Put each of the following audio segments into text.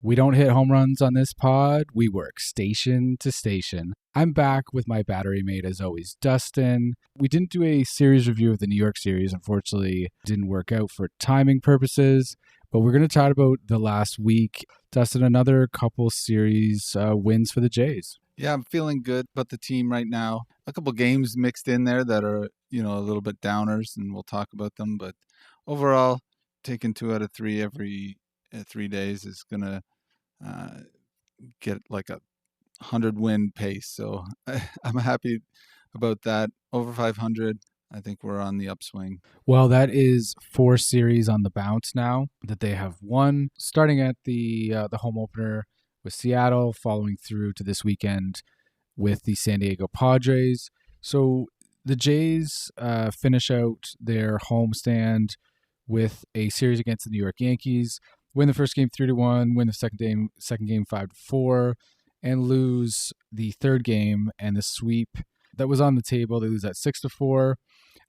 We don't hit home runs on this pod. We work station to station. I'm back with my battery mate, as always, Dustin. We didn't do a series review of the New York series. Unfortunately, it didn't work out for timing purposes. But we're going to chat about the last week. Dustin, another couple series wins for the Jays. Yeah, I'm feeling good about the team right now. A couple games mixed in there that are, a little bit downers, and we'll talk about them. But overall, taking 2 out of 3 every 3 days is going to get like a 100-win pace. So I'm happy about that. Over 500. I think we're on the upswing. Well, that is 4 series on the bounce now that they have won, starting at the home opener with Seattle, following through to this weekend with the San Diego Padres. So the Jays finish out their homestand with a series against the New York Yankees, win the first game 3-1, win the second game 5-4, and lose the third game and the sweep that was on the table. They lose at 6-4.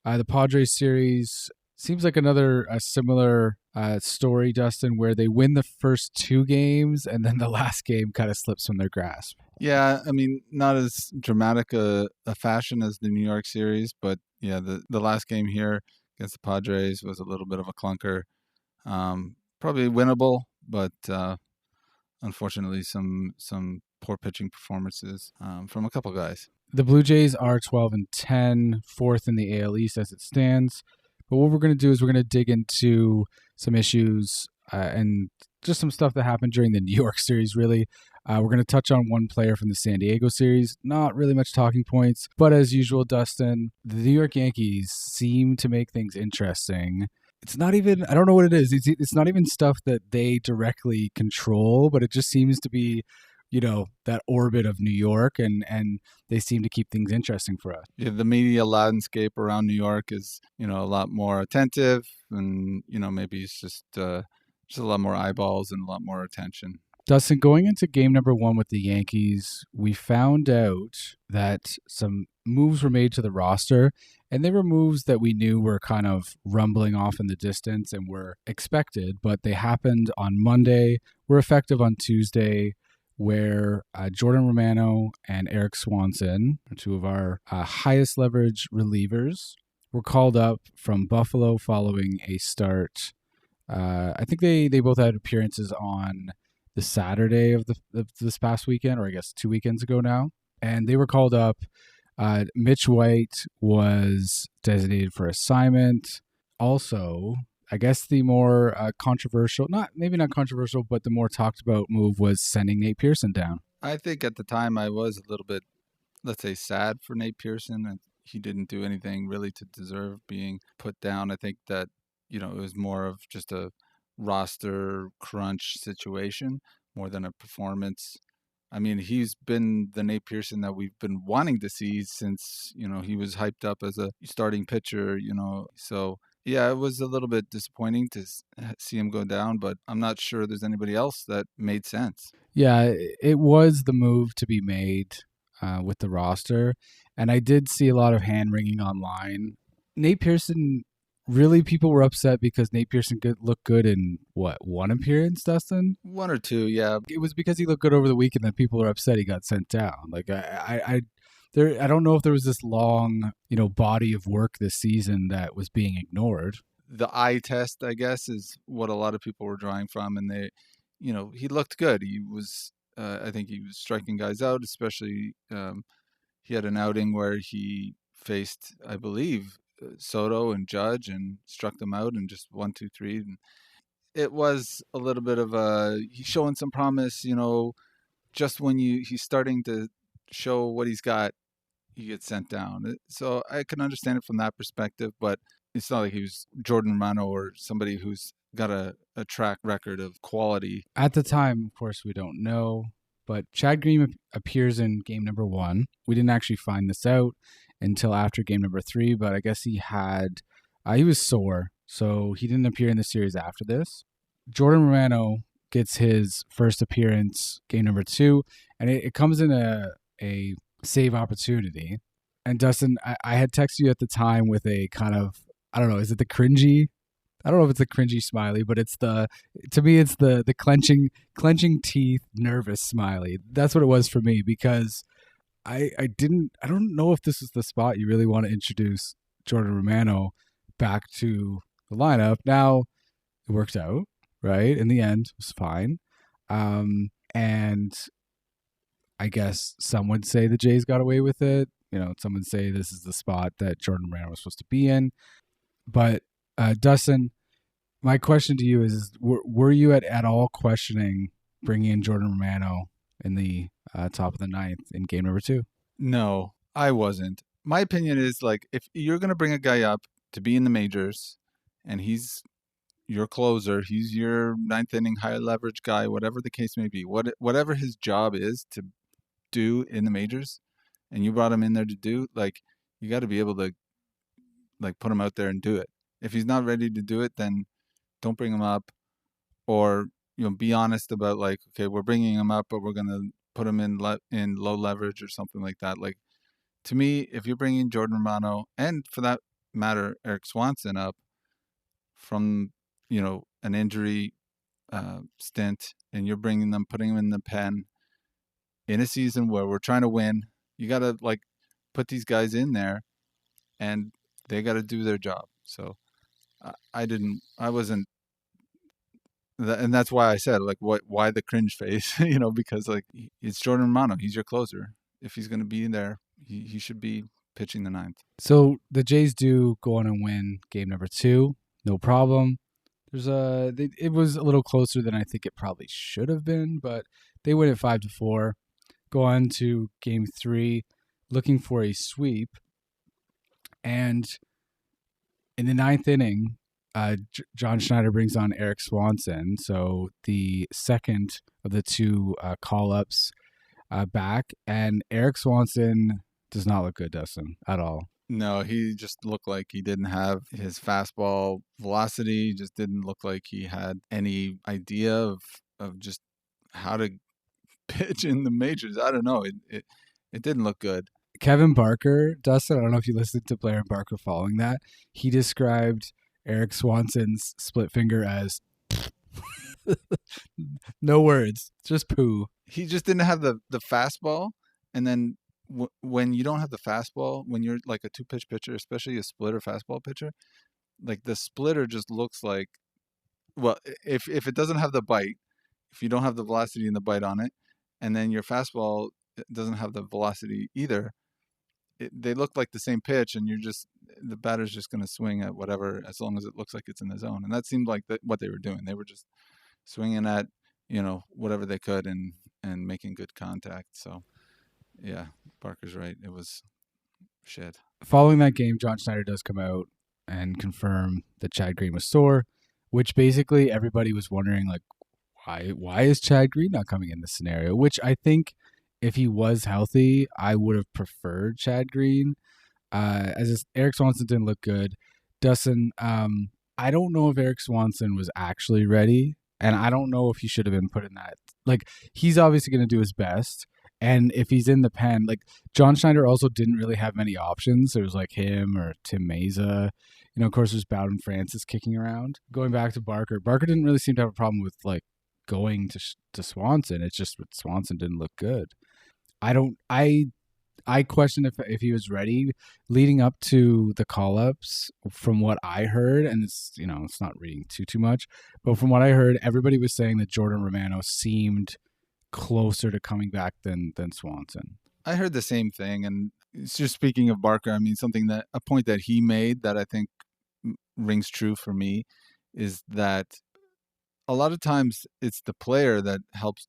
The Padres series seems like another similar story, Dustin, where they win the first 2 games and then the last game kind of slips from their grasp. Yeah, I mean, not as dramatic a fashion as the New York series, but yeah, the last game here against the Padres was a little bit of a clunker. Probably winnable, but unfortunately some poor pitching performances from a couple guys. The Blue Jays are 12-10, 4th in the AL East as it stands. But what we're going to do is we're going to dig into some issues and just some stuff that happened during the New York series, really. We're going to touch on one player from the San Diego series. Not really much talking points, but as usual, Dustin, the New York Yankees seem to make things interesting. It's not even, I don't know what it is. It's not even stuff that they directly control, but it just seems to be, that orbit of New York, and they seem to keep things interesting for us. Yeah, the media landscape around New York is, a lot more attentive, and, maybe it's just a lot more eyeballs and a lot more attention. Dustin, going into game number 1 with the Yankees, we found out that some moves were made to the roster, and they were moves that we knew were kind of rumbling off in the distance and were expected, but they happened on Monday, were effective on Tuesday, where Jordan Romano and Eric Swanson, 2 of our highest leverage relievers, were called up from Buffalo following a start. I think they both had appearances on the Saturday of this past weekend, or I guess 2 weekends ago now, and they were called up. Mitch White was designated for assignment. Also, I guess the more controversial, maybe not controversial, but the more talked about move was sending Nate Pearson down. I think at the time I was a little bit, let's say, sad for Nate Pearson, and he didn't do anything really to deserve being put down. I think that, it was more of just a roster crunch situation more than a performance. I mean, he's been the Nate Pearson that we've been wanting to see since, he was hyped up as a starting pitcher, so yeah, it was a little bit disappointing to see him go down, but I'm not sure there's anybody else that made sense. Yeah, it was the move to be made with the roster, and I did see a lot of hand-wringing online. Nate Pearson, really, people were upset because Nate Pearson looked good in, 1 appearance, Dustin? 1 or 2, yeah. It was because he looked good over the weekend that people are upset he got sent down. Like, I don't know if there was this long, body of work this season that was being ignored. The eye test, I guess, is what a lot of people were drawing from, and they, he looked good. He was, I think he was striking guys out, especially he had an outing where he faced, I believe, Soto and Judge and struck them out in just 1, 2, 3. And it was a little bit of he's showing some promise, just when he's starting to show what he's got, he gets sent down. So I can understand it from that perspective, but it's not like he was Jordan Romano or somebody who's got a track record of quality. At the time, of course, we don't know, but Chad Green appears in game number 1. We didn't actually find this out until after game number 3, but I guess he was sore, so he didn't appear in the series after this. Jordan Romano gets his first appearance game number 2, and it comes in a save opportunity. And Dustin, I had texted you at the time with a kind of, I don't know, is it the cringy I don't know if it's a cringy smiley, but to me it's the clenching teeth, nervous smiley. That's what it was for me because I don't know if this is the spot you really want to introduce Jordan Romano back to the lineup. Now it worked out, right? In the end, it was fine. And I guess some would say the Jays got away with it. Some would say this is the spot that Jordan Romano was supposed to be in. But Dustin, my question to you is were you at all questioning bringing in Jordan Romano in the top of the ninth in game number 2? No, I wasn't. My opinion is like if you're going to bring a guy up to be in the majors and he's your closer, he's your ninth inning high leverage guy, whatever the case may be, whatever his job is to do in the majors, and you brought him in there to do, like, you got to be able to like put him out there and do it. If he's not ready to do it, then don't bring him up, or be honest about like, okay, we're bringing him up, but we're gonna put him in low leverage or something like that. Like, to me, if you're bringing Jordan Romano and for that matter Eric Swanson up from an injury stint, and you're bringing them, putting them in the pen in a season where we're trying to win, you got to like put these guys in there, and they got to do their job. So I wasn't, and that's why I said like, why the cringe face, because like it's Jordan Romano, he's your closer. If he's going to be in there, he should be pitching the ninth. So the Jays do go on and win game number 2, no problem. It was a little closer than I think it probably should have been, but they win it 5-4. Go on to game 3, looking for a sweep, and in the ninth inning, John Schneider brings on Eric Swanson, so the second of the 2 call-ups back, and Eric Swanson does not look good, Dustin, at all. No, he just looked like he didn't have his fastball velocity. He just didn't look like he had any idea of just how to pitch in the majors. I don't know. It didn't look good. Kevin Barker, Dustin, I don't know if you listened to Blair and Barker following that. He described Eric Swanson's split finger as no words, just poo. He just didn't have the fastball. And then when you don't have the fastball, when you're like a 2-pitch pitcher, especially a splitter fastball pitcher, like the splitter just looks like, well, if it doesn't have the bite, if you don't have the velocity and the bite on it, and then your fastball doesn't have the velocity either, they look like the same pitch, and the batter's just going to swing at whatever, as long as it looks like it's in the zone. And that seemed like what they were doing. They were just swinging at whatever they could and making good contact. So yeah, Barker's right. It was shit. Following that game, John Schneider does come out and confirm that Chad Green was sore, which basically everybody was wondering, like, why is Chad Green not coming in this scenario? Which I think if he was healthy, I would have preferred Chad Green. Eric Swanson didn't look good. Dustin, I don't know if Eric Swanson was actually ready, and I don't know if he should have been put in that. Like, he's obviously going to do his best, and if he's in the pen, like, John Schneider also didn't really have many options. There was like him or Tim Meza. Of course, there's Bowden Francis kicking around. Going back to Barker didn't really seem to have a problem with like going to Swanson. It's just that Swanson didn't look good. I question if he was ready leading up to the call-ups. From what I heard, and it's not reading too much, but from what I heard, everybody was saying that Jordan Romano seemed closer to coming back than Swanson. I heard the same thing, and it's just, speaking of Barker, I mean, a point that he made that I think rings true for me is that a lot of times it's the player that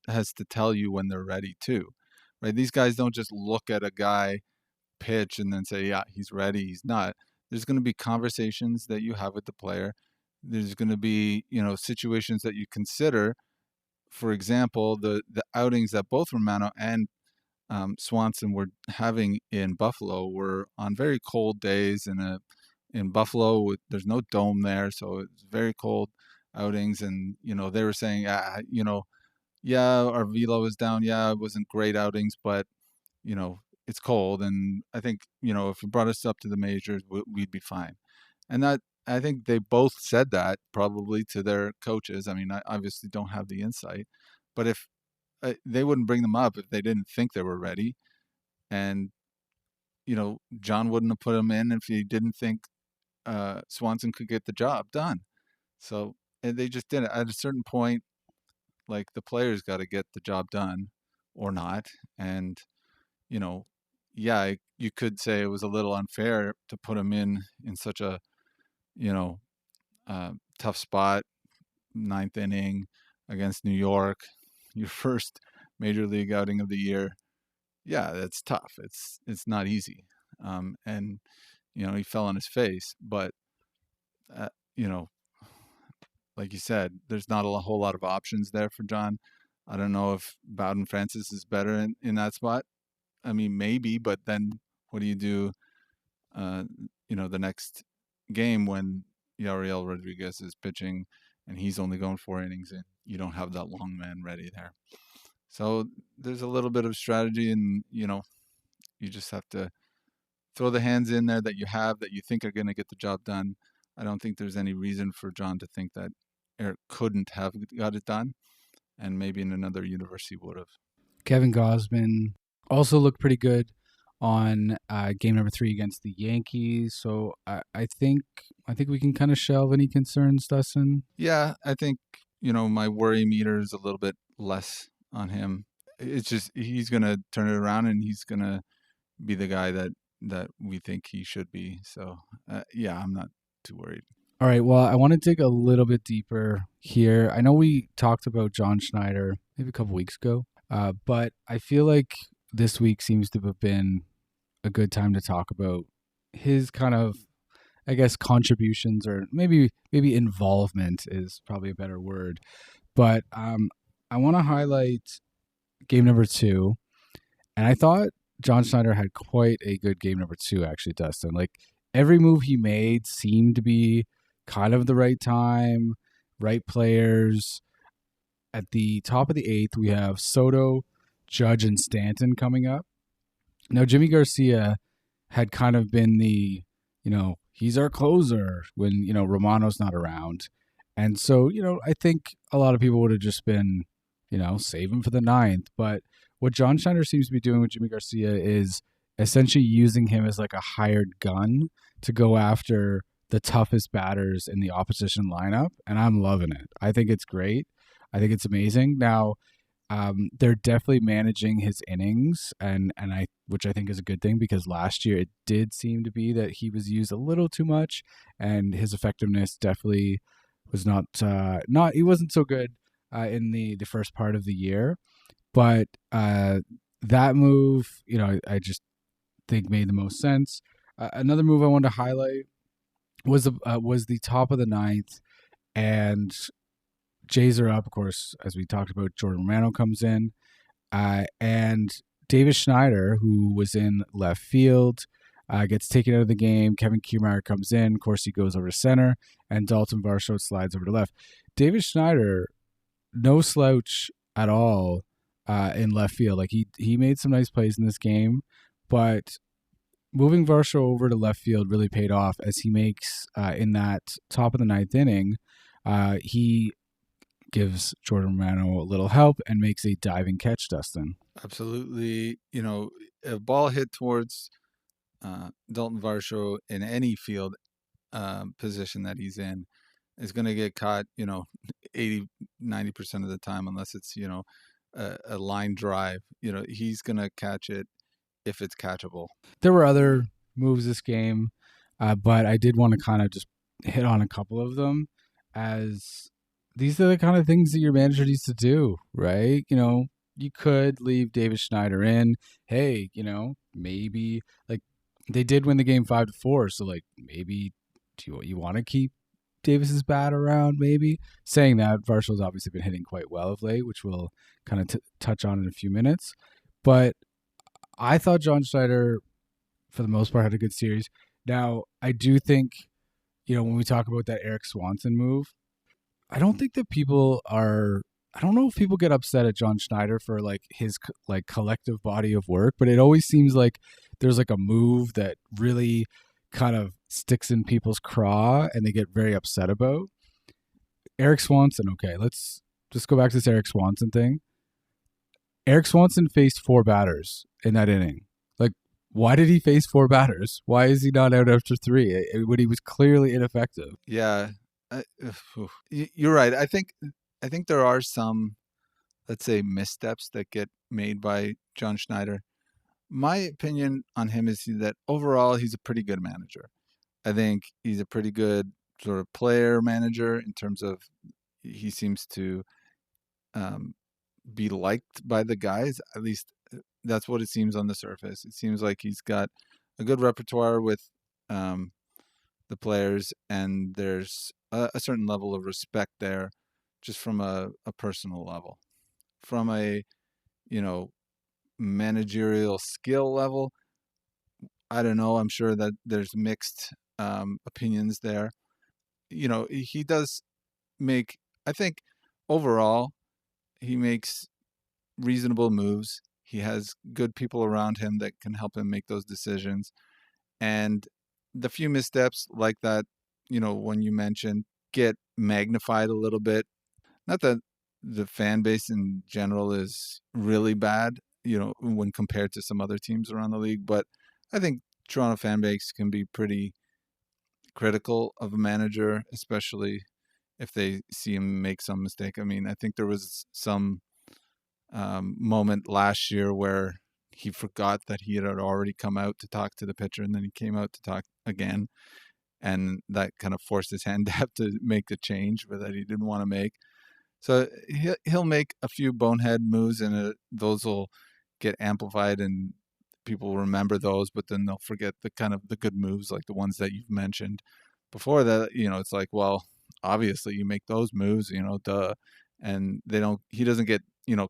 has to tell you when they're ready too, right? These guys don't just look at a guy pitch and then say, yeah, he's ready, he's not. There's going to be conversations that you have with the player. There's going to be, situations that you consider. For example, the outings that both Romano and Swanson were having in Buffalo were on very cold days. In Buffalo, there's no dome there, so it's very cold outings. And they were saying, yeah, our velo is down. Yeah, it wasn't great outings, but it's cold. And I think if you brought us up to the majors, we'd be fine. And that I think they both said that probably to their coaches. I mean, I obviously don't have the insight, but if they wouldn't bring them up if they didn't think they were ready, and John wouldn't have put them in if he didn't think Swanson could get the job done. So and they just didn't. At a certain point, like the players got to get the job done or not, and you know, yeah, you could say it was a little unfair to put him in such a you know tough spot, ninth inning against New York, your first major league outing of the year. Yeah, that's tough. It's not easy, and he fell on his face. But uh, you know, like you said, there's not a whole lot of options there for John. I don't know if Bowden Francis is better in that spot. I mean, maybe, but then what do you do? Uh, the next game when Yariel Rodriguez is pitching and he's only going 4 innings and you don't have that long man ready there. So there's a little bit of strategy, and you just have to throw the hands in there that you have that you think are going to get the job done. I don't think there's any reason for John to think that Eric couldn't have got it done, and maybe in another universe he would have. Kevin Gausman also looked pretty good on game number 3 against the Yankees. So I think we can kind of shelve any concerns, Dustin. Yeah, I think my worry meter is a little bit less on him. It's just he's gonna turn it around and he's gonna be the guy that we think he should be. So yeah, I'm not too worried. All right, well, I want to dig a little bit deeper here. I know we talked about John Schneider maybe a couple weeks ago, but I feel like this week seems to have been a good time to talk about his kind of, I guess, contributions, or maybe involvement is probably a better word. But I want to highlight game number 2, and I thought John Schneider had quite a good game number 2, actually, Dustin. Like, every move he made seemed to be kind of the right time, right players. At the top of the 8th, we have Soto, Judge, and Stanton coming up. Now, Jimmy Garcia had kind of been the, he's our closer when, Romano's not around. And so, I think a lot of people would have just been, save him for the 9th. But what John Schneider seems to be doing with Jimmy Garcia is essentially using him as like a hired gun to go after the toughest batters in the opposition lineup. And I'm loving it. I think it's great. I think it's amazing. Now, they're definitely managing his innings, which I think is a good thing, because last year it did seem to be that he was used a little too much, and his effectiveness definitely was not he wasn't so good in the first part of the year. But that move, I just think made the most sense. Another move I wanted to highlight was the top of the 9th, and Jays are up, of course, as we talked about. Jordan Romano comes in, and Davis Schneider, who was in left field, gets taken out of the game. Kevin Kiermaier comes in. Of course, he goes over to center, and Dalton Varsho slides over to left. Davis Schneider, no slouch at all in left field. Like, he made some nice plays in this game, but moving Varsho over to left field really paid off, as he makes, in that top of the 9th inning, he gives Jordan Romano a little help and makes a diving catch, Dustin. Absolutely. A ball hit towards Dalton Varsho in any field position that he's in is going to get caught, 80-90% of the time, unless it's, a line drive. He's going to catch it if it's catchable. There were other moves this game, but I did want to kind of just hit on a couple of them, as these are the kind of things that your manager needs to do, right? You could leave Davis Schneider in. Hey, maybe, like, they did win the game 5-4, so, like, maybe you want to keep Davis's bat around, maybe? Saying that, Varsho's obviously been hitting quite well of late, which we'll kind of touch on in a few minutes. But I thought John Schneider, for the most part, had a good series. Now, I do think, when we talk about that Eric Swanson move, I don't think that I don't know if people get upset at John Schneider for like his like collective body of work, but it always seems like there's like a move that really kind of sticks in people's craw and they get very upset about. Eric Swanson, okay, let's just go back to this Eric Swanson thing. Eric Swanson faced 4 batters in that inning. Like, why did he face 4 batters? Why is he not out after 3 when he was clearly ineffective? Yeah, you're right. I think there are some, let's say, missteps that get made by John Schneider. My opinion on him is that overall he's a pretty good manager. I think he's a pretty good sort of player manager in terms of he seems to be liked by the guys. At least that's what it seems on the surface. It seems like he's got a good repertoire with the players, and there's a certain level of respect there, just from a personal level. From a managerial skill level, I don't know. I'm sure that there's mixed opinions there. He does make, I think, overall, he makes reasonable moves. He has good people around him that can help him make those decisions. And the few missteps like that, when you mentioned, get magnified a little bit. Not that the fan base in general is really bad, when compared to some other teams around the league, but I think Toronto fan base can be pretty critical of a manager, especially if they see him make some mistake. I mean, I think there was some moment last year where he forgot that he had already come out to talk to the pitcher, and then he came out to talk again, and that kind of forced his hand to have to make a change that he didn't want to make. So he'll make a few bonehead moves, and those will get amplified, and people will remember those, but then they'll forget the good moves, like the ones that you've mentioned before. That it's like, well, obviously you make those moves, duh. And he doesn't get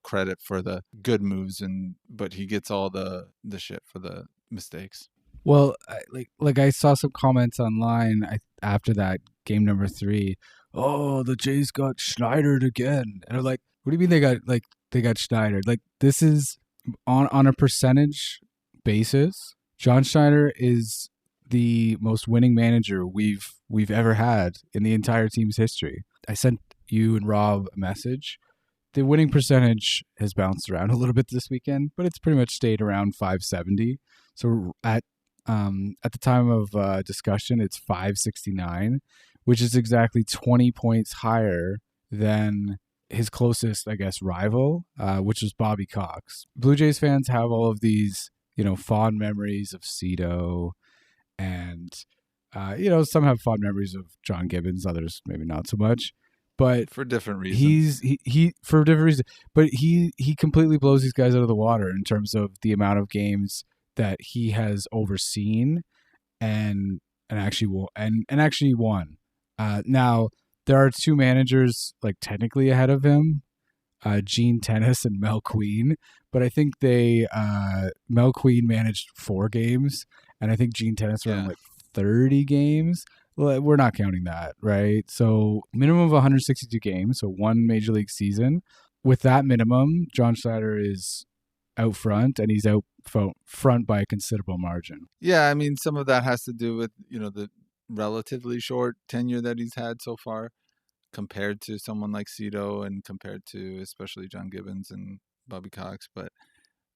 credit for the good moves, but he gets all the shit for the mistakes. Well, I saw some comments online after that game number 3. Oh, the Jays got Schneidered again, and I'm like, what do you mean they got Schneidered? Like, this is on a percentage basis. John Schneider is the most winning manager we've ever had in the entire team's history. I sent you and Rob a message. The winning percentage has bounced around a little bit this weekend, but it's pretty much stayed around 570. So at the time of discussion, it's 569, which is exactly 20 points higher than his closest, I guess, rival, which was Bobby Cox. Blue Jays fans have all of these, fond memories of Cito, and some have fond memories of John Gibbons, others maybe not so much. But for different reasons. He for different reasons. But he completely blows these guys out of the water in terms of the amount of games that he has overseen and actually won. Now there are 2 managers technically ahead of him, Gene Tennis and Mel Queen, but I think Mel Queen managed 4 games, and I think Gene Tennis ran 30 games. Well, we're not counting that, right? So minimum of 162 games, so 1 major league season. With that minimum, John Schneider is out front, and he's out front by a considerable margin. Yeah, I mean, some of that has to do with, the relatively short tenure that he's had so far compared to someone like Cito and compared to especially John Gibbons and Bobby Cox. But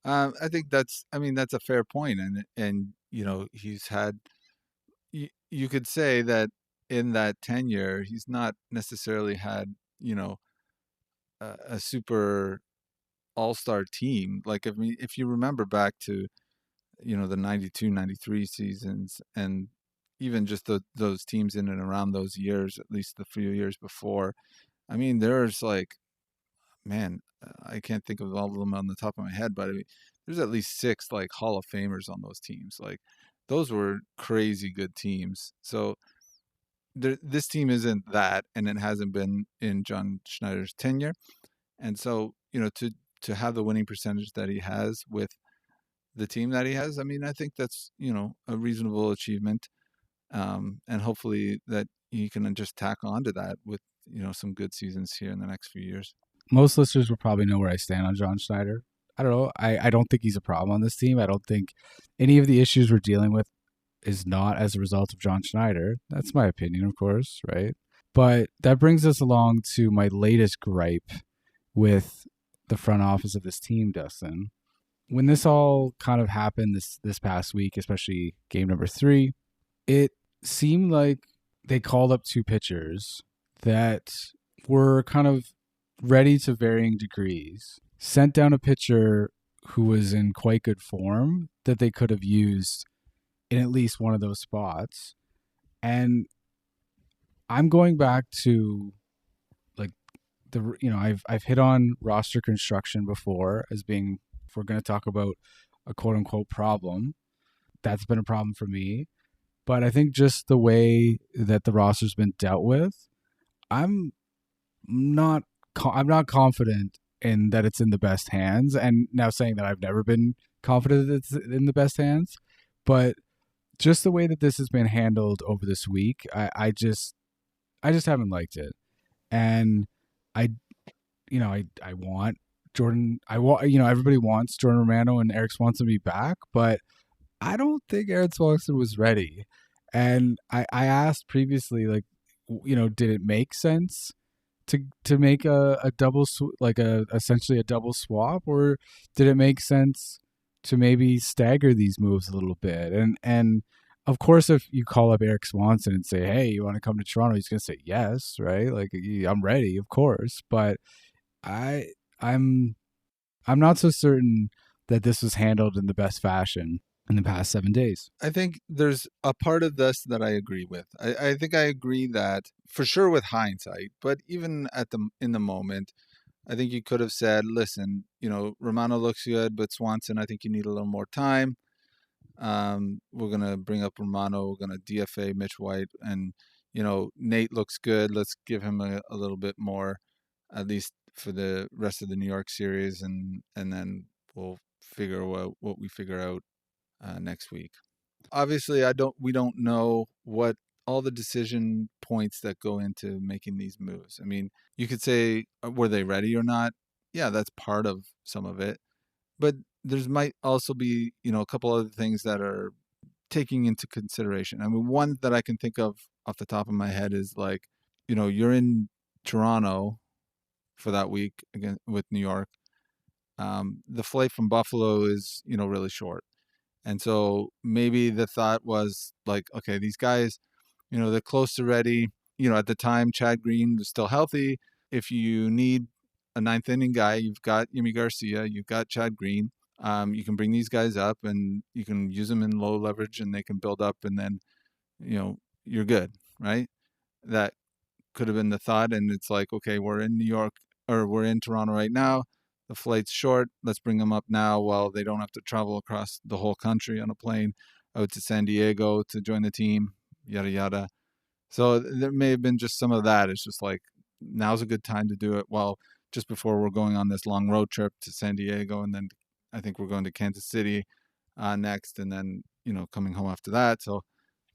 I think that's a fair point. And he's had, you could say that in that tenure, he's not necessarily had, a super all-star team. Like, if you remember back to, the 92, 93 seasons, and even just those teams in and around those years, at least the few years before, I mean, there's man, I can't think of all of them on the top of my head, but there's at least 6 Hall of Famers on those teams. Those were crazy good teams. So this team isn't that, and it hasn't been in John Schneider's tenure. And so, to have the winning percentage that he has with the team that he has, I think that's, a reasonable achievement. And hopefully that he can just tack on to that with, some good seasons here in the next few years. Most listeners will probably know where I stand on John Schneider. I don't know. I don't think he's a problem on this team. I don't think any of the issues we're dealing with is not as a result of John Schneider. That's my opinion, of course, right? But that brings us along to my latest gripe with the front office of this team, Dustin. When this all kind of happened this past week, especially game number 3, it seemed like they called up 2 pitchers that were kind of ready to varying degrees, sent down a pitcher who was in quite good form that they could have used in at least one of those spots. And I'm going back to like I've hit on roster construction before as being, if we're going to talk about a quote unquote problem, that's been a problem for me. But I think just the way that the roster's been dealt with, I'm not confident in that it's in the best hands. And now saying that, I've never been confident that it's in the best hands, but just the way that this has been handled over this week, I just haven't liked it. And I want Jordan. Everybody wants Jordan Romano and Eric Swanson to be back, but I don't think Eric Swanson was ready. And I asked previously, did it make sense to make a double, essentially a double swap, or did it make sense to maybe stagger these moves a little bit? And of course, if you call up Eric Swanson and say, "Hey, you want to come to Toronto?" he's going to say yes, right? Like, I'm ready, of course. But I'm not so certain that this was handled in the best fashion in the past 7 days. I think there's a part of this that I agree with. I think I agree that for sure with hindsight, but even in the moment, I think you could have said, listen, Romano looks good, but Swanson, I think you need a little more time. We're going to bring up Romano. We're going to DFA Mitch White. And, Nate looks good. Let's give him a little bit more, at least for the rest of the New York series. And then we'll figure out what we figure out next week. Obviously, we don't know what all the decision points that go into making these moves. I mean, you could say, were they ready or not? Yeah, that's part of some of it. But there's might also be, a couple other things that are taking into consideration. I mean, one that I can think of off the top of my head is you're in Toronto for that week again with New York. The flight from Buffalo is, really short. And so maybe the thought was okay, these guys, they're close to ready. At the time, Chad Green was still healthy. If you need a 9th inning guy, you've got Yimi Garcia, you've got Chad Green. You can bring these guys up and you can use them in low leverage and they can build up and then, you're good, right? That could have been the thought. And it's okay, we're in New York or we're in Toronto right now. The flight's short. Let's bring them up now while they don't have to travel across the whole country on a plane out to San Diego to join the team, yada, yada. So there may have been just some of that. It's just now's a good time to do it. Well, just before we're going on this long road trip to San Diego. And then I think we're going to Kansas City next. And then, coming home after that. So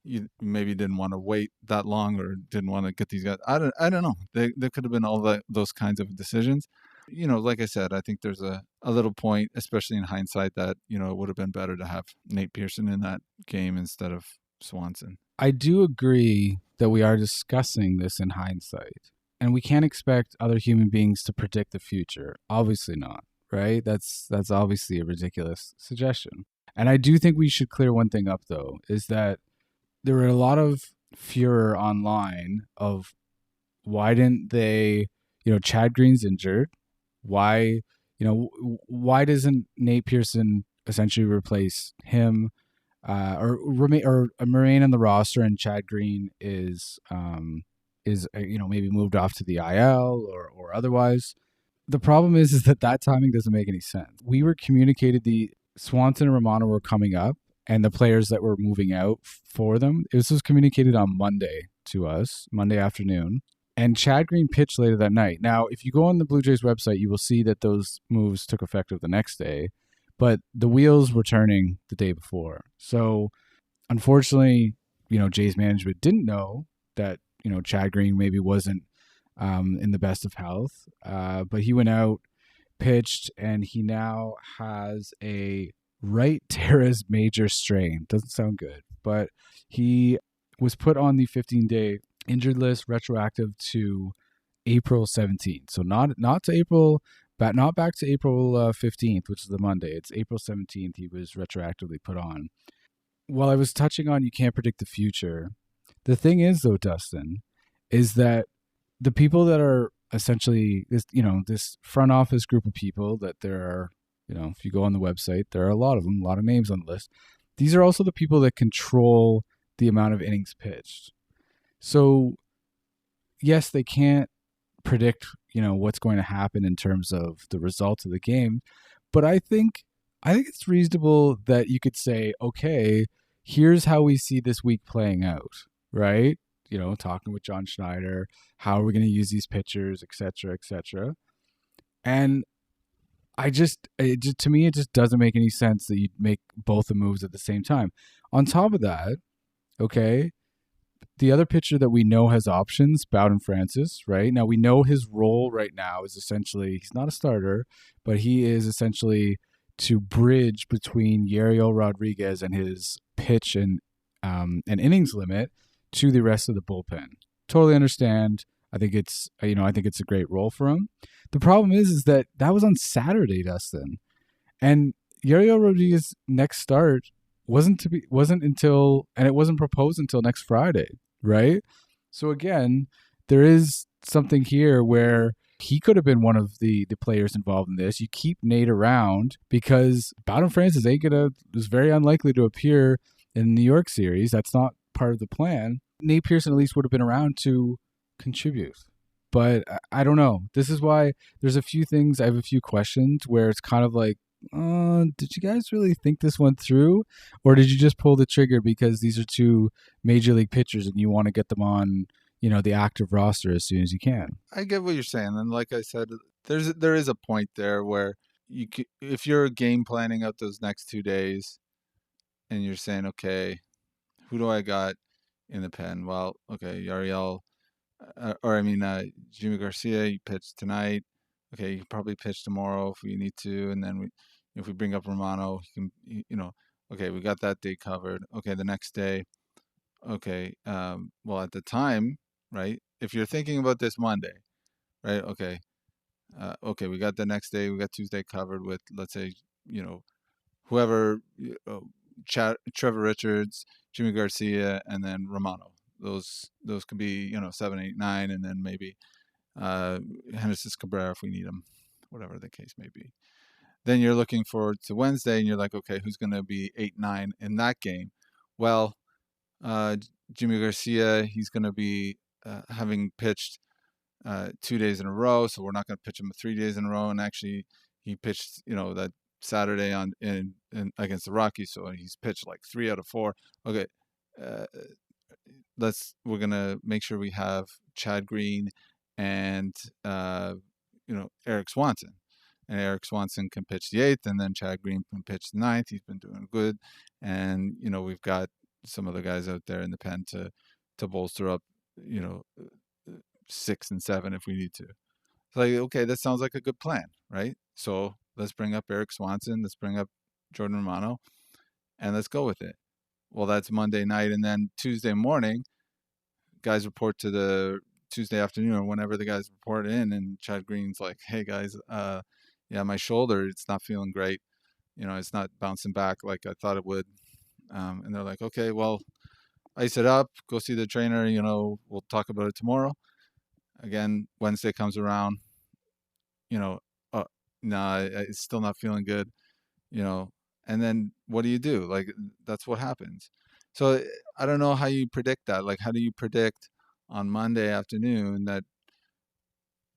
you maybe didn't want to wait that long or didn't want to get these guys. I don't know. There could have been all those kinds of decisions. Like I said, I think there's a little point, especially in hindsight, that, it would have been better to have Nate Pearson in that game instead of Swanson. I do agree that we are discussing this in hindsight, and we can't expect other human beings to predict the future. Obviously not, right? That's obviously a ridiculous suggestion. And I do think we should clear one thing up, though, is that there were a lot of furor online of why didn't they, Chad Green's injured. Why doesn't Nate Pearson essentially replace him, or remain on the roster, and Chad Green is maybe moved off to the IL or otherwise? The problem is that timing doesn't make any sense. We were communicated the Swanson and Romano were coming up, and the players that were moving out for them. This was communicated on Monday to us, Monday afternoon. And Chad Green pitched later that night. Now, if you go on the Blue Jays website, you will see that those moves took effect the next day, but the wheels were turning the day before. So, unfortunately, Jays management didn't know that, Chad Green maybe wasn't in the best of health, but he went out, pitched, and he now has a right teres major strain. Doesn't sound good. but he was put on the 15-day injured list, retroactive to April 17th. So not to April, but not back to April 15th, which is the Monday. It's April 17th. He was retroactively put on. While I was touching on you can't predict the future, the thing is though, Dustin, is that the people that are essentially this front office group of people that there are, if you go on the website, there are a lot of them, a lot of names on the list. These are also the people that control the amount of innings pitched. So yes, they can't predict, what's going to happen in terms of the results of the game, but I think it's reasonable that you could say, okay, here's how we see this week playing out, right? Talking with John Schneider, how are we going to use these pitchers, et cetera, et cetera. And to me, it just doesn't make any sense that you'd make both the moves at the same time. On top of that, okay, the other pitcher that we know has options, Bowden Francis, right? Now, we know his role right now is essentially, he's not a starter, but he is essentially to bridge between Yariel Rodriguez and his pitch and innings limit to the rest of the bullpen. Totally understand. I think it's a great role for him. The problem is that was on Saturday, Dustin, and Yariel Rodriguez's next start wasn't until, and it wasn't proposed until next Friday, right? So again, there is something here where he could have been one of the players involved in this. You keep Nate around because Bowden Francis is very unlikely to appear in the New York series. That's not part of the plan. Nate Pearson at least would have been around to contribute. But I don't know. This is why there's a few things. I have a few questions where it's kind of like, did you guys really think this went through? Or did you just pull the trigger because these are two major league pitchers and you want to get them on, the active roster as soon as you can? I get what you're saying. And like I said, there is a point there where if you're game planning out those next 2 days and you're saying, okay, who do I got in the pen? Well, okay, Yariel, Jimmy Garcia, you pitched tonight. Okay, you can probably pitch tomorrow if we need to. And then if we bring up Romano, he can, okay, we got that day covered. Okay, the next day. Okay, well, at the time, right, if you're thinking about this Monday, right, okay, we got the next day, we got Tuesday covered with, let's say, whoever, Trevor Richards, Jimmy Garcia, and then Romano. Those could be, 7, 8, 9, and then maybe Henderson Cabrera if we need him, whatever the case may be. Then you're looking forward to Wednesday, and you're like, okay, who's going to be 8, 9 in that game? Well, Jimmy Garcia, he's going to be having pitched 2 days in a row, so we're not going to pitch him 3 days in a row. And actually, he pitched, that Saturday in against the Rockies, so he's pitched like 3 out of 4. Okay, we're gonna make sure we have Chad Green and Eric Swanson. And Eric Swanson can pitch the 8th, and then Chad Green can pitch the 9th. He's been doing good, and we've got some other guys out there in the pen to bolster up, 6 and 7 if we need to. So like, okay, that sounds like a good plan, right? So let's bring up Eric Swanson, let's bring up Jordan Romano, and let's go with it. Well, that's Monday night, and then Tuesday morning, guys report to the Tuesday afternoon or whenever the guys report in, and Chad Green's like, "Hey guys, my shoulder, it's not feeling great. It's not bouncing back like I thought it would." And they're like, "Okay, well, ice it up, go see the trainer. We'll talk about it tomorrow." Again, Wednesday comes around. It's still not feeling good. And then what do you do? Like, that's what happens. So I don't know how you predict that. Like, how do you predict on Monday afternoon that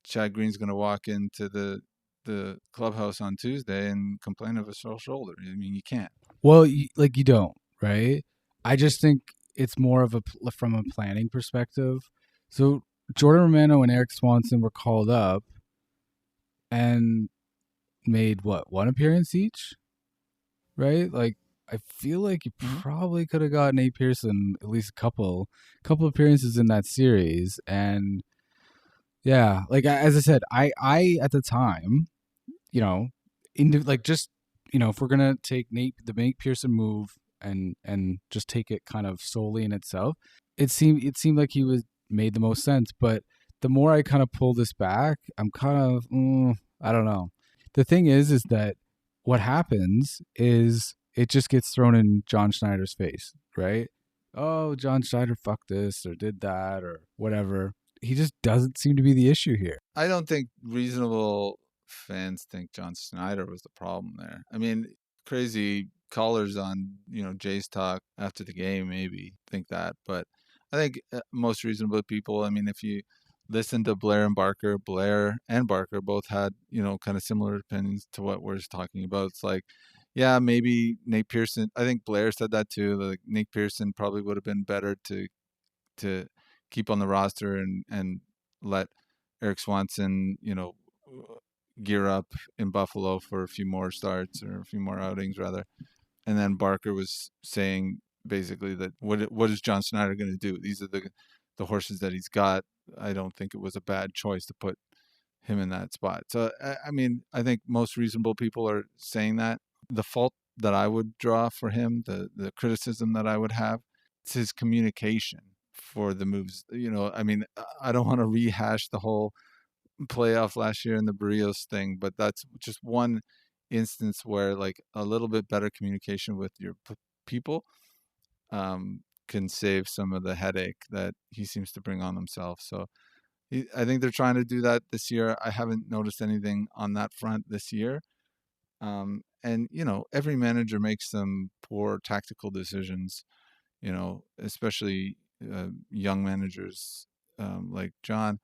Chad Green's going to walk into the clubhouse on Tuesday and complain of a sore shoulder? I mean, you can't. Well, you don't, right? I just think it's more of from a planning perspective. So Jordan Romano and Eric Swanson were called up and made one appearance each, right? Like, I feel like you probably could have gotten Nate Pearson at least a couple appearances in that series. And yeah, like as I said, I at the time, if we're gonna take the Nate Pearson move and just take it kind of solely in itself, it seemed like he was made the most sense. But the more I kind of pull this back, I'm kind of I don't know. The thing is that what happens is it just gets thrown in John Schneider's face, right? Oh, John Schneider fucked this or did that or whatever. He just doesn't seem to be the issue here. I don't think reasonable fans think John Snyder was the problem there. I mean, crazy callers on, Jay's talk after the game maybe think that, but I think most reasonable people, I mean, if you listen to Blair and Barker both had, kind of similar opinions to what we're talking about. It's like, yeah, maybe Nate Pearson, I think Blair said that too, like Nate Pearson probably would have been better to keep on the roster and let Eric Swanson, gear up in Buffalo for a few more starts or a few more outings rather. And then Barker was saying basically that what is John Schneider going to do? These are the horses that he's got. I don't think it was a bad choice to put him in that spot. So I mean, I think most reasonable people are saying that. The fault that I would draw for him, the criticism that I would have, it's his communication for the moves. I mean, I don't want to rehash the whole playoff last year in the Barrios thing, but that's just one instance where like a little bit better communication with your people can save some of the headache that he seems to bring on himself. So I think they're trying to do that this year. I haven't noticed anything on that front this year. And every manager makes some poor tactical decisions, especially young managers like John.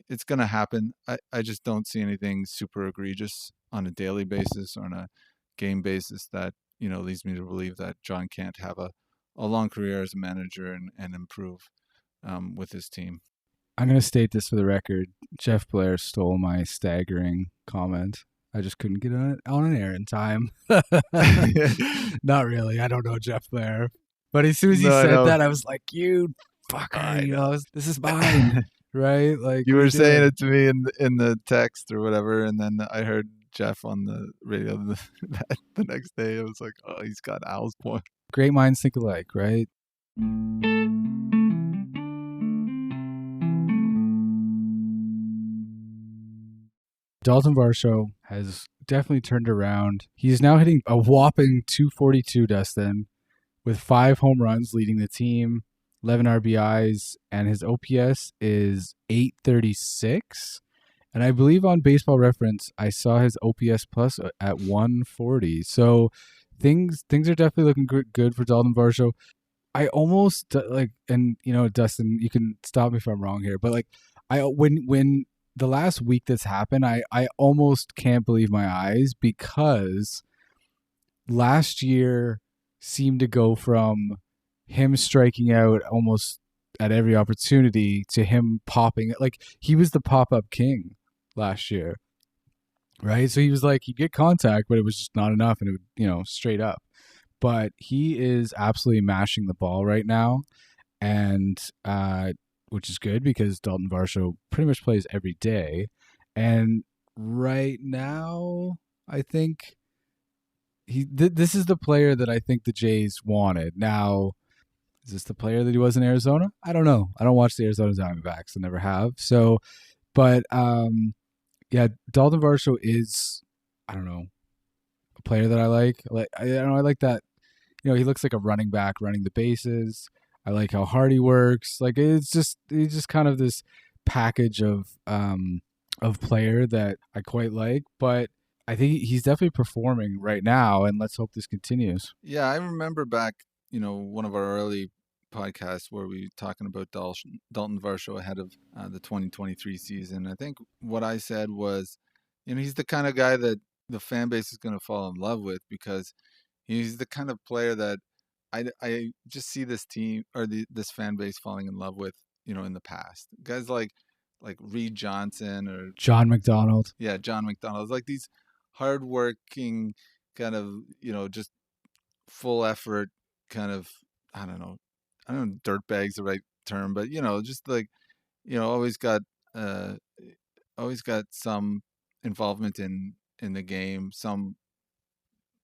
It's going to happen. I just don't see anything super egregious on a daily basis or on a game basis that, leads me to believe that John can't have a long career as a manager and improve with his team. I'm going to state this for the record. Jeff Blair stole my staggering comment. I just couldn't get on an air in time. Not really. I don't know Jeff Blair. But as soon as he said that, I was like, you fucker, this is mine. Right? Like you were saying it to me in the text or whatever, and then I heard Jeff on the radio the next day. I was like, oh, he's got Al's point. Great minds think alike, right? Dalton Varsho has definitely turned around. He's now hitting a whopping 242, Dustin, with 5 home runs leading the team, 11 RBIs, and his OPS is 836. And I believe on Baseball Reference, I saw his OPS plus at 140. So things are definitely looking good for Dalton Varsho. I almost and Dustin, you can stop me if I'm wrong here, but like when the last week that's happened, I almost can't believe my eyes, because last year seemed to go from him striking out almost at every opportunity to him popping. Like, he was the pop-up king last year, right? So he was like, he'd get contact, but it was just not enough, and it would, straight up. But he is absolutely mashing the ball right now, and which is good because Dalton Varsho pretty much plays every day. And right now, I think this is the player that I think the Jays wanted. Now, is this the player that he was in Arizona? I don't know. I don't watch the Arizona Diamondbacks. I never have. So, but yeah, Dalton Varsho is, I don't know, a player that I like. I like that. He looks like a running back running the bases. I like how hard he works. Like, he's just kind of this package of player that I quite like. But I think he's definitely performing right now, and let's hope this continues. Yeah, I remember back, one of our early podcasts where we were talking about Dalton Varsho ahead of the 2023 season. I think what I said was, he's the kind of guy that the fan base is going to fall in love with, because he's the kind of player that I just see this team or this fan base falling in love with, in the past. Guys like Reed Johnson or John McDonald. Yeah, John McDonald. Like these hardworking kind of, just full effort kind of, I don't know, dirtbag's the right term, but just like, always got some involvement in the game, some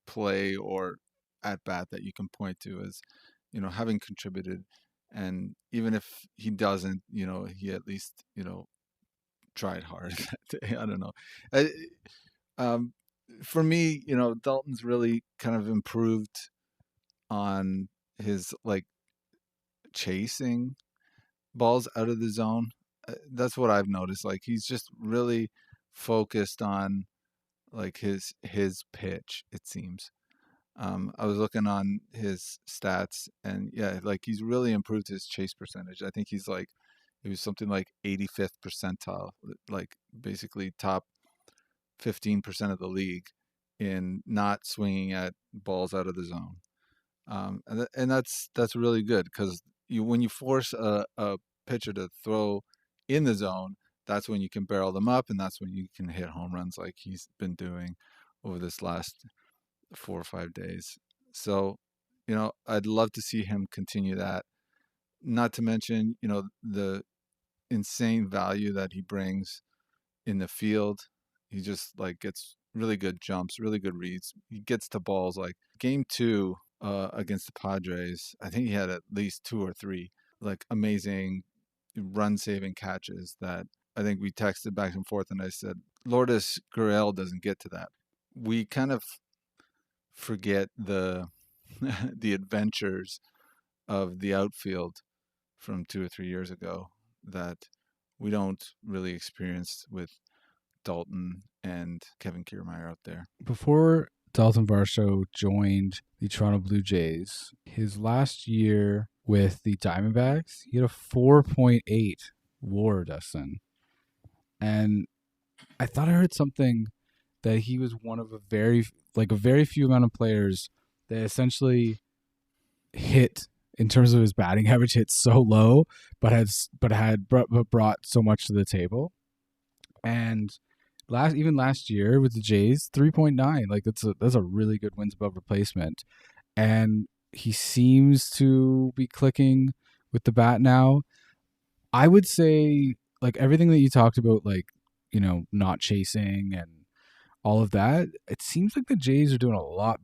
play or at bat that you can point to as, having contributed. And even if he doesn't, he at least, tried hard that day. I don't know. I, um, for me, Dalton's really kind of improved on his like chasing balls out of the zone. That's what I've noticed. Like he's just really focused on like his pitch, it seems. I was looking on his stats, and yeah, like he's really improved his chase percentage. I think he was something like 85th percentile, like basically top 15% of the league in not swinging at balls out of the zone. And that's really good because when you force a pitcher to throw in the zone, that's when you can barrel them up, and that's when you can hit home runs like he's been doing over this last 4 or 5 days. So, I'd love to see him continue that. Not to mention, the insane value that he brings in the field. He just like gets really good jumps, really good reads. He gets to balls like game two against the Padres. I think he had at least two or three like amazing run saving catches that I think we texted back and forth, and I said, Lourdes Gurriel doesn't get to that. We kind of forget the the adventures of the outfield from 2 or 3 years ago that we don't really experience with Dalton and Kevin Kiermaier out there. Before Dalton Varsho joined the Toronto Blue Jays, his last year with the Diamondbacks, he had a 4.8 WAR, Dustin. And I thought I heard something that he was one of a very few amount of players that essentially hit in terms of his batting average hit so low, but had brought so much to the table. And last year with the Jays, 3.9, like that's a really good wins above replacement. And he seems to be clicking with the bat now. I would say like everything that you talked about, like, not chasing and all of that, it seems like the Jays are doing a lot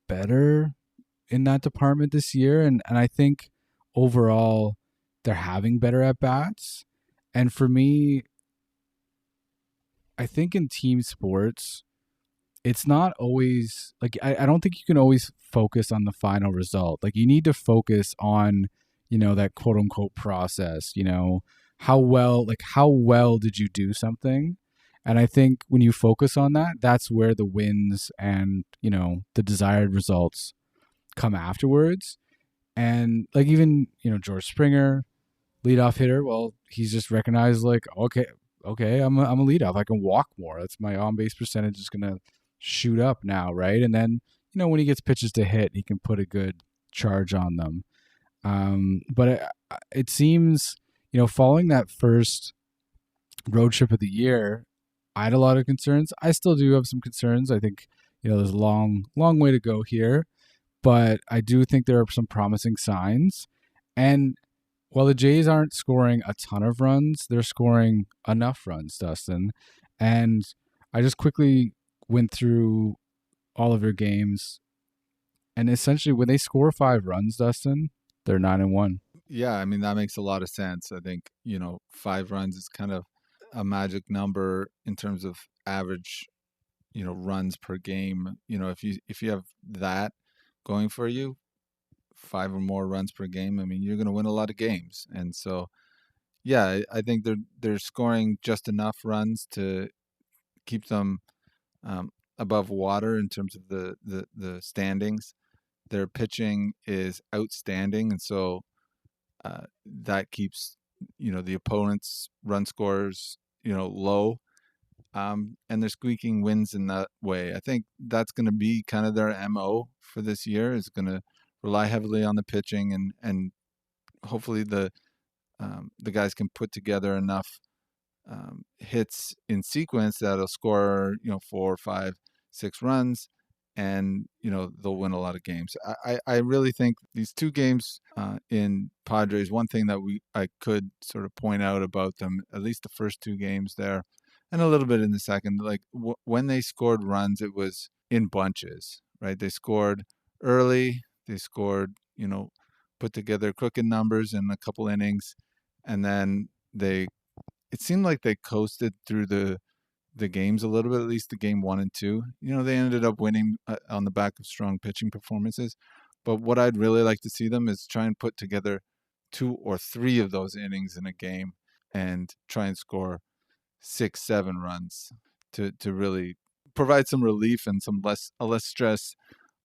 better in that department this year. And I think overall they're having better at bats. And for me, I think in team sports, it's not always like I don't think you can always focus on the final result. Like you need to focus on, that quote unquote process, how well did you do something? And I think when you focus on that, that's where the wins and, the desired results come afterwards. And like even, George Springer, leadoff hitter, well, he's just recognized like, okay, I'm a leadoff. I can walk more. That's my on base percentage is gonna shoot up now, right? And then, when he gets pitches to hit, he can put a good charge on them. But it seems, following that first road trip of the year, I had a lot of concerns. I still do have some concerns. I think, there's a long way to go here, but I do think there are some promising signs. And while the Jays aren't scoring a ton of runs, they're scoring enough runs, Dustin. And I just quickly went through all of your games. And essentially, when they score 5 runs, Dustin, they're 9-1. Yeah, I mean, that makes a lot of sense. I think, 5 runs is kind of a magic number in terms of average, runs per game. If you have that going for you, 5 or more runs per game, I mean, you're going to win a lot of games. And so, yeah, I think they're scoring just enough runs to keep them above water in terms of the standings. Their pitching is outstanding, and so that keeps the opponent's run scores low, and they're squeaking wins in that way. I think that's going to be kind of their MO for this year, is going to rely heavily on the pitching, and hopefully the guys can put together enough hits in sequence that'll score 4, 5, 6 runs, and they'll win a lot of games. I really think these 2 games in Padres, one thing that I could sort of point out about them, at least the first 2 games there, and a little bit in the second, like when they scored runs, it was in bunches, right? They scored early. They scored, put together crooked numbers in a couple innings, and then it seemed like they coasted through the games a little bit, at least the game 1 and 2. They ended up winning on the back of strong pitching performances. But what I'd really like to see them is try and put together 2 or 3 of those innings in a game and try and score 6, 7 runs to really provide some relief and some less stress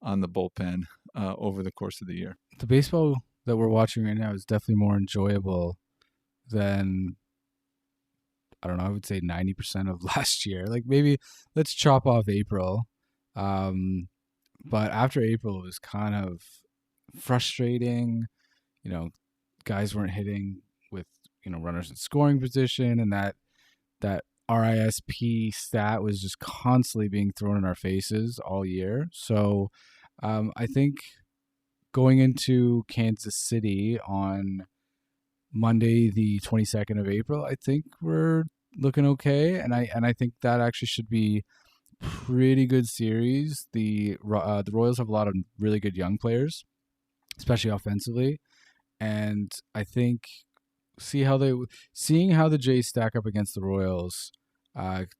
on the bullpen over the course of the year. The baseball that we're watching right now is definitely more enjoyable than, I don't know, I would say 90% of last year. Like, maybe let's chop off April. But after April, it was kind of frustrating. Guys weren't hitting with, runners in scoring position, and that RISP stat was just constantly being thrown in our faces all year. So I think going into Kansas City on Monday, the 22nd of April, I think we're looking okay, and I think that actually should be pretty good series. The Royals have a lot of really good young players, especially offensively, and I think seeing how the Jays stack up against the Royals,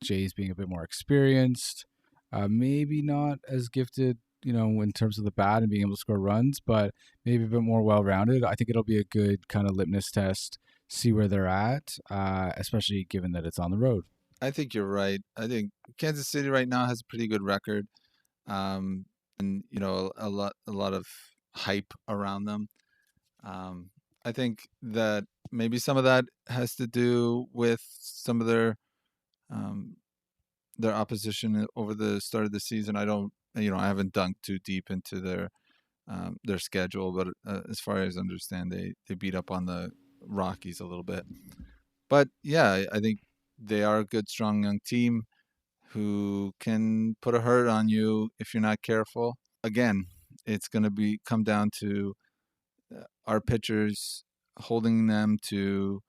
Jays being a bit more experienced, maybe not as gifted, in terms of the bat and being able to score runs, but maybe a bit more well-rounded. I think it'll be a good kind of litmus test, see where they're at, especially given that it's on the road. I think you're right. I think Kansas City right now has a pretty good record, and a lot of hype around them. I think that maybe some of that has to do with some of their opposition over the start of the season. I haven't dunked too deep into their schedule, but as far as I understand, they beat up on the Rockies a little bit. But yeah, I think they are a good, strong young team who can put a hurt on you if you're not careful. Again, it's going to come down to our pitchers holding them to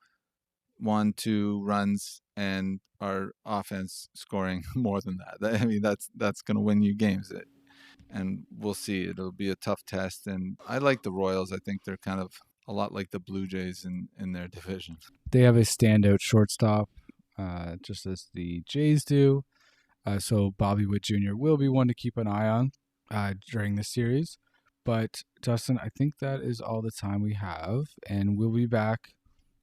1, 2 runs and our offense scoring more than that. I mean, that's going to win you games. And we'll see. It'll be a tough test. And I like the Royals. I think they're kind of a lot like the Blue Jays in their division. They have a standout shortstop, just as the Jays do. So Bobby Witt Jr. will be one to keep an eye on during this series. But Dustin, I think that is all the time we have, and we'll be back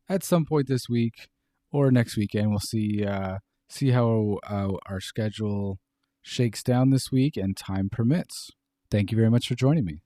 at some point this week or next weekend. We'll see how our schedule shakes down this week and time permits. Thank you very much for joining me.